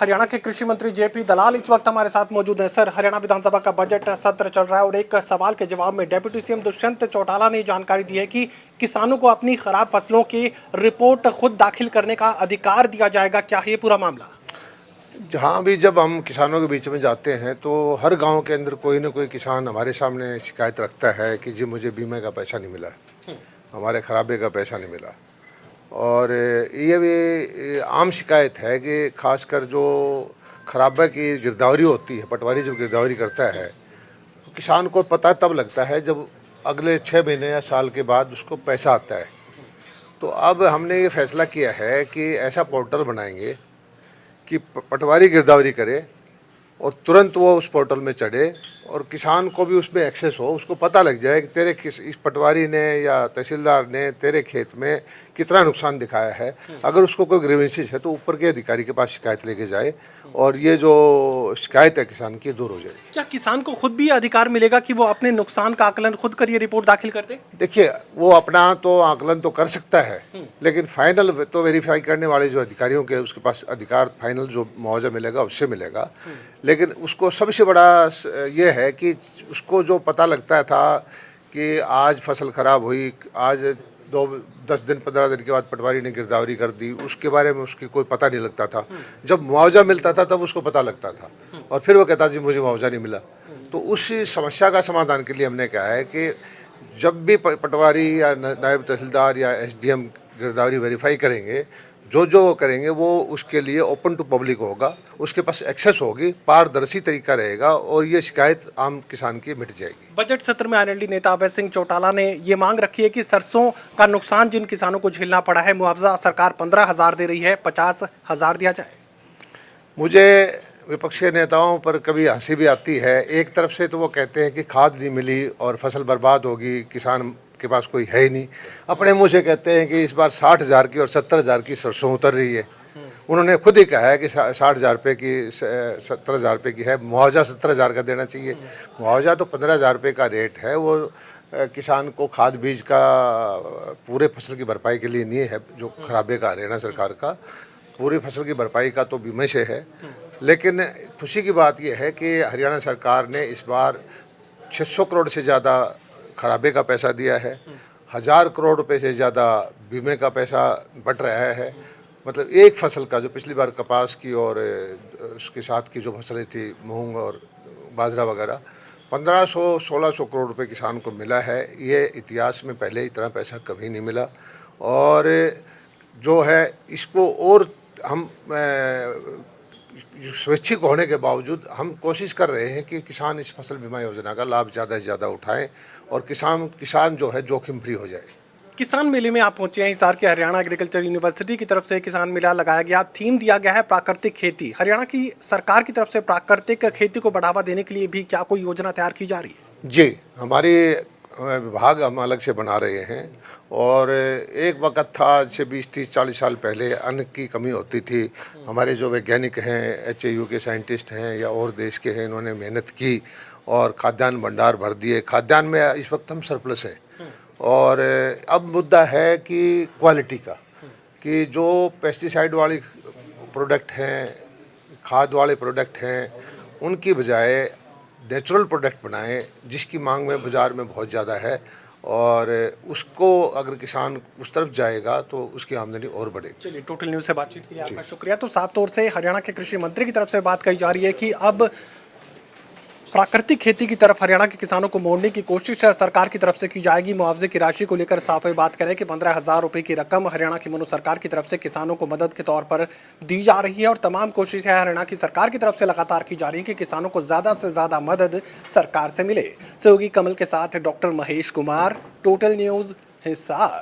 हरियाणा के कृषि मंत्री जेपी दलाल इस वक्त हमारे साथ मौजूद हैं। सर, हरियाणा विधानसभा का बजट सत्र चल रहा है और एक सवाल के जवाब में डेप्यूटी सीएम दुष्यंत चौटाला ने जानकारी दी है कि किसानों को अपनी खराब फसलों की रिपोर्ट खुद दाखिल करने का अधिकार दिया जाएगा। क्या है ये पूरा मामला? जहाँ भी जब हम किसानों के बीच में जाते हैं तो हर गांव के अंदर कोई ना कोई किसान हमारे सामने शिकायत रखता है कि जी मुझे बीमे का पैसा नहीं मिला, हमारे खराबे का पैसा नहीं मिला। और ये भी आम शिकायत है कि खासकर जो खराबे की गिरदावरी होती है, पटवारी जब गिरदावरी करता है तो किसान को पता तब लगता है जब अगले 6 महीने या साल के बाद उसको पैसा आता है। तो अब हमने ये फैसला किया है कि ऐसा पोर्टल बनाएंगे कि पटवारी गिरदावरी करे और तुरंत वो उस पोर्टल में चढ़े और किसान को भी उसमें एक्सेस हो, उसको पता लग जाए कि तेरे इस पटवारी ने या तहसीलदार ने तेरे खेत में कितना नुकसान दिखाया है। अगर उसको कोई ग्रीवेंसेस है तो ऊपर के अधिकारी के पास शिकायत लेके जाए और ये जो शिकायत है किसान की दूर हो जाए। क्या किसान को खुद भी अधिकार मिलेगा कि वो अपने नुकसान का आकलन खुद कर ये रिपोर्ट दाखिल कर दे? देखिए, वो अपना तो आकलन तो कर सकता है, लेकिन फाइनल तो वेरीफाई करने वाले जो अधिकारियों के उसके पास अधिकार फाइनल जो मुआवजा मिलेगा उससे मिलेगा। लेकिन उसको सबसे बड़ा ये है कि उसको जो पता लगता था कि आज फसल खराब हुई, आज 10 दिन 15 दिन के बाद पटवारी ने गिरदावरी कर दी, उसके बारे में उसकी कोई पता नहीं लगता था। जब मुआवजा मिलता था तब उसको पता लगता था और फिर वो कहता जी मुझे मुआवजा नहीं मिला। तो उसी समस्या का समाधान के लिए हमने कहा है कि जब भी पटवारी या नायब तहसीलदार या एसडीएम गिरदावरी वेरीफाई करेंगे, जो जो करेंगे वो उसके लिए ओपन टू पब्लिक होगा, उसके पास एक्सेस होगी, पारदर्शी तरीका रहेगा और ये शिकायत आम किसान की मिट जाएगी। बजट सत्र में आरएलडी नेता अभय सिंह चौटाला ने ये मांग रखी है कि सरसों का नुकसान जिन किसानों को झेलना पड़ा है, मुआवजा सरकार 15,000 दे रही है, 50,000 दिया जाए। मुझे विपक्षी नेताओं पर कभी हंसी भी आती है। एक तरफ से तो वो कहते हैं कि खाद नहीं मिली और फसल बर्बाद होगी, किसान के पास कोई है ही नहीं। अपने मुँह से कहते हैं कि इस बार 60,000 की और 70,000 की सरसों उतर रही है। उन्होंने खुद ही कहा है कि 60,000 रुपये की 70,000 रुपये की है, मुआवजा 70,000 का देना चाहिए। मुआवजा तो 15,000 रुपये का रेट है, वो किसान को खाद बीज का पूरे फसल की भरपाई के लिए नहीं है। जो खराबे का हरियाणा सरकार का पूरी फसल की भरपाई का तो बीमे से है। लेकिन खुशी की बात यह है कि हरियाणा सरकार ने इस बार 600 करोड़ से ज़्यादा खराबे का पैसा दिया है, 1000 करोड़ रुपए से ज़्यादा बीमे का पैसा बट रहा है। मतलब एक फसल का, जो पिछली बार कपास की और उसके साथ की जो फसलें थी मूंग और बाजरा वगैरह, 1500-1600 करोड़ रुपए किसान को मिला है। ये इतिहास में पहले इतना पैसा कभी नहीं मिला। और जो है इसको और हम स्वैच्छिक होने के बावजूद हम कोशिश कर रहे हैं कि किसान इस फसल बीमा योजना का लाभ ज़्यादा से ज़्यादा उठाएं और किसान जो है जोखिम फ्री हो जाए। किसान मेले में आप पहुंचे हैं। हिसार के हरियाणा एग्रीकल्चर यूनिवर्सिटी की तरफ से किसान मेला लगाया गया। थीम दिया गया है प्राकृतिक खेती। हरियाणा की सरकार की तरफ से प्राकृतिक खेती को बढ़ावा देने के लिए भी क्या कोई योजना तैयार की जा रही है? जी, हमारी विभाग हम अलग से बना रहे हैं। और एक वक्त था, आज से 20-30-40 साल पहले अन्न की कमी होती थी। हमारे जो वैज्ञानिक हैं, एचएयू के साइंटिस्ट हैं या और देश के हैं, इन्होंने मेहनत की और खाद्यान्न भंडार भर दिए। खाद्यान्न में इस वक्त हम सरप्लस हैं। और अब मुद्दा है कि क्वालिटी का, कि जो पेस्टिसाइड वाली प्रोडक्ट हैं, खाद वाले प्रोडक्ट हैं, उनकी बजाय नेचुरल प्रोडक्ट बनाएं जिसकी मांग में बाज़ार में बहुत ज़्यादा है। और उसको अगर किसान उस तरफ जाएगा तो उसकी आमदनी और बढ़ेगी। चलिए, टोटल न्यूज़ से बातचीत के लिए आपका शुक्रिया। तो साफ तौर से हरियाणा के कृषि मंत्री की तरफ से बात कही जा रही है कि अब प्राकृतिक खेती की तरफ हरियाणा के किसानों को मोड़ने की कोशिश सरकार की तरफ से की जाएगी। मुआवजे की राशि को लेकर साफ बात करें कि 15,000 रुपये की रकम हरियाणा की मोनो सरकार की तरफ से किसानों को मदद के तौर पर दी जा रही है और तमाम कोशिशें हरियाणा की सरकार की तरफ से लगातार की जा रही है कि किसानों को ज़्यादा से ज़्यादा मदद सरकार से मिले। सहयोगी कमल के साथ doctor Mahesh Kumar, total news, Hisar.